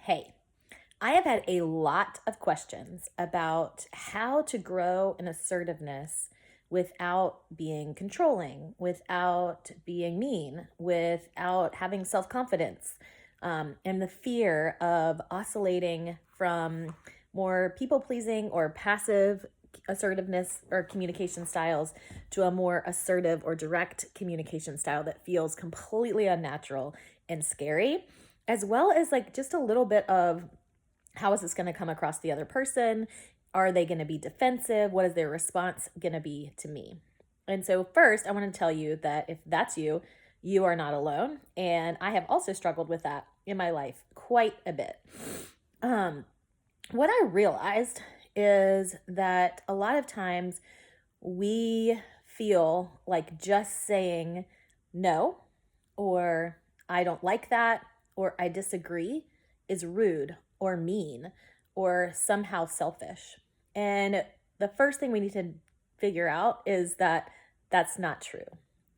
Hey, I have had a lot of questions about how to grow an assertiveness without being controlling, without being mean, without having self confidence, and the fear of oscillating from more people pleasing or passive assertiveness or communication styles to a more assertive or direct communication style that feels completely unnatural and scary, as well as like just a little bit of how is this going to come across the other person? Are they going to be defensive? What is their response going to be to me? And so, first, I want to tell you that if that's you, you are not alone. And I have also struggled with that in my life quite a bit. Um, what I realized is that a lot of times we feel like just saying no, or I don't like that, or I disagree is rude or mean or somehow selfish. And the first thing we need to figure out is that that's not true.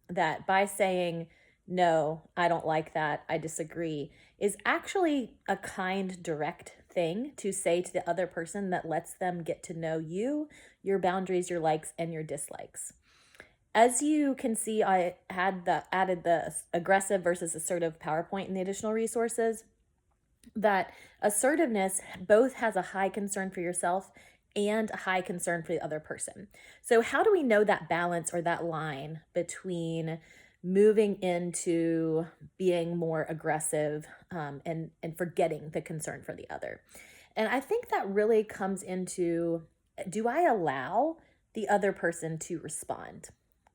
That by saying, no, I don't like that, I disagree, is actually a kind, direct thing to say to the other person that lets them get to know you, your boundaries, your likes, and your dislikes. As you can see, I added the aggressive versus assertive PowerPoint in the additional resources. That assertiveness both has a high concern for yourself and a high concern for the other person. So how do we know that balance or that line between moving into being more aggressive and forgetting the concern for the other? And I think that really comes into, do I allow the other person to respond?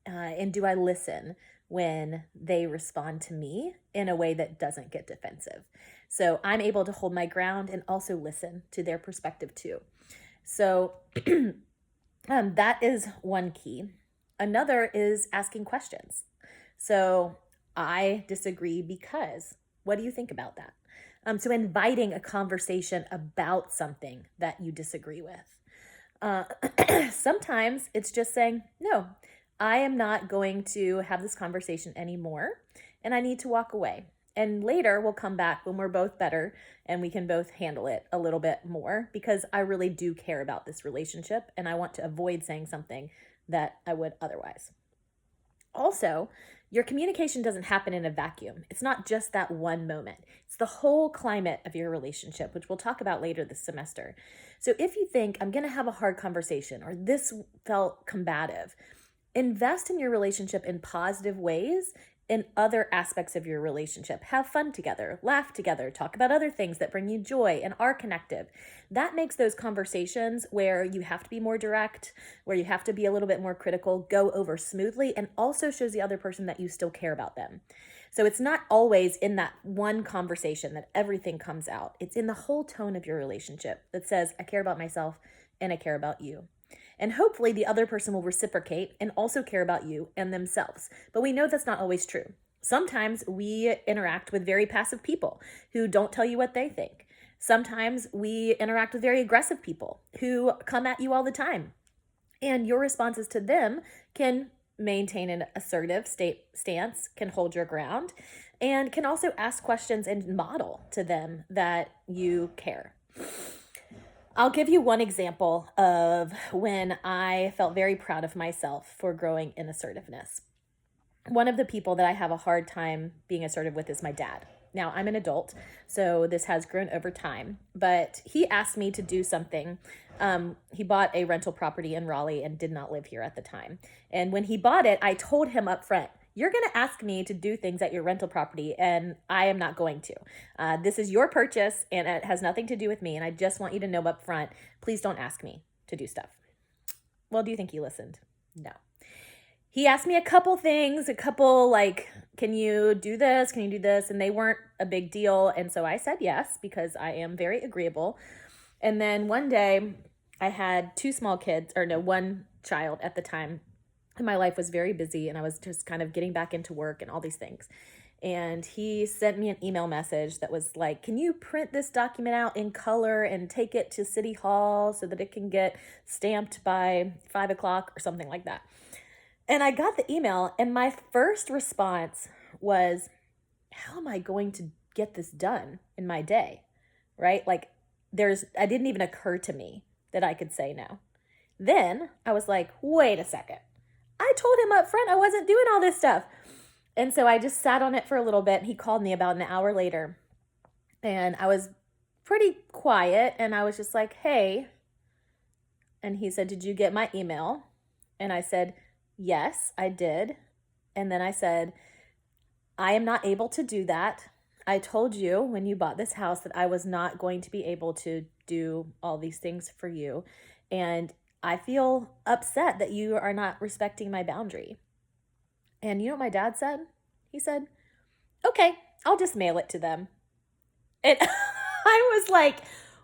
And do I listen when they respond to me in a way that doesn't get defensive? So I'm able to hold my ground and also listen to their perspective too. So that is one key. Another is asking questions. So I disagree because, what do you think about that? So inviting a conversation about something that you disagree with. Uh, Sometimes it's just saying, no, I am not going to have this conversation anymore, and I need to walk away. And later we'll come back when we're both better and we can both handle it a little bit more, because I really do care about this relationship and I want to avoid saying something that I would otherwise. Also, your communication doesn't happen in a vacuum. It's not just that one moment. It's the whole climate of your relationship, which we'll talk about later this semester. So if you think I'm going to have a hard conversation or this felt combative, invest in your relationship in positive ways in other aspects of your relationship. Have fun together, laugh together, talk about other things that bring you joy and are connective. That makes those conversations where you have to be more direct, where you have to be a little bit more critical, go over smoothly, and also shows the other person that you still care about them. So it's not always in that one conversation that everything comes out. It's in the whole tone of your relationship that says, I care about myself and I care about you. And hopefully the other person will reciprocate and also care about you and themselves. But we know that's not always true. Sometimes we interact with very passive people who don't tell you what they think. Sometimes we interact with very aggressive people who come at you all the time. And your responses to them can maintain an assertive stance, can hold your ground, and can also ask questions and model to them that you care. I'll give you one example of when I felt very proud of myself for growing in assertiveness. One of the people that I have a hard time being assertive with is my dad. Now, I'm an adult, so this has grown over time, but he asked me to do something. He bought a rental property in Raleigh and did not live here at the time. And when he bought it, I told him up front, you're going to ask me to do things at your rental property, and I am not going to. This is your purchase, and it has nothing to do with me, and I just want you to know up front, please don't ask me to do stuff. Well, do you think he listened? No. He asked me a couple things, like, can you do this? Can you do this? And they weren't a big deal. And so I said yes, because I am very agreeable. And then one day I had two small kids, or no, one child at the time. And my life was very busy and I was just kind of getting back into work and all these things. And he sent me an email message that was like, can you print this document out in color and take it to City Hall so that it can get stamped by 5 o'clock or something like that? And I got the email, and my first response was, how am I going to get this done in my day? right? Like I didn't even occur to me that I could say no. Then I was like, wait a second. I told him up front I wasn't doing all this stuff. And so I just sat on it for a little bit. He called me about an hour later, and I was pretty quiet, and I was just like, hey. And he said, did you get my email? And I said, yes, I did. And then I said, I am not able to do that. I told you when you bought this house that I was not going to be able to do all these things for you. And I feel upset that you are not respecting my boundary. And you know what my dad said? He said, okay, I'll just mail it to them. And I was like,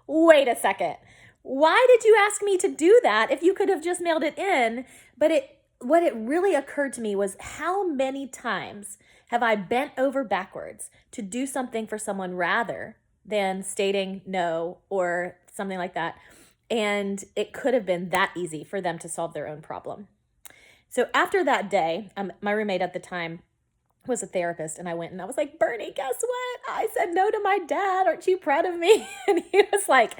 wait a second. Why did you ask me to do that if you could have just mailed it in? But what it really occurred to me was, how many times have I bent over backwards to do something for someone rather than stating no or something like that? And it could have been that easy for them to solve their own problem. So after that day, my roommate at the time was a therapist, and I went and I was like, Bernie, guess what? I said no to my dad. Aren't you proud of me? And he was like,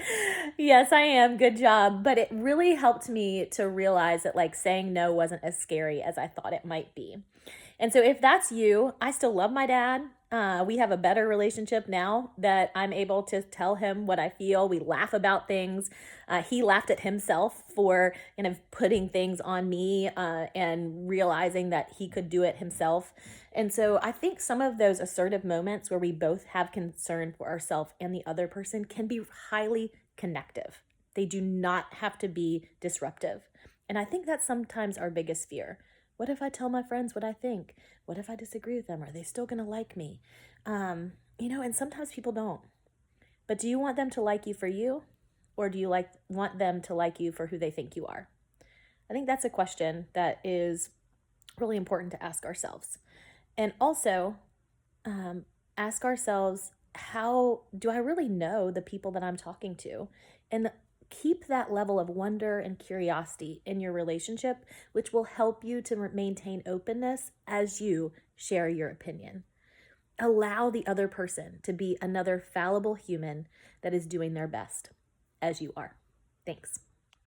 yes, I am. Good job. But it really helped me to realize that like saying no wasn't as scary as I thought it might be. And so if that's you, I still love my dad. We have a better relationship now that I'm able to tell him what I feel. We laugh about things. He laughed at himself for kind of putting things on me and realizing that he could do it himself. And so I think some of those assertive moments where we both have concern for ourselves and the other person can be highly connective. They do not have to be disruptive. And I think that's sometimes our biggest fear. What if I tell my friends what I think? What if I disagree with them? Are they still going to like me? And sometimes people don't. But do you want them to like you for you? Or do you want them to like you for who they think you are? I think that's a question that is really important to ask ourselves. And also ask ourselves, how do I really know the people that I'm talking to? And keep that level of wonder and curiosity in your relationship, which will help you to maintain openness as you share your opinion. Allow the other person to be another fallible human that is doing their best, as you are. Thanks.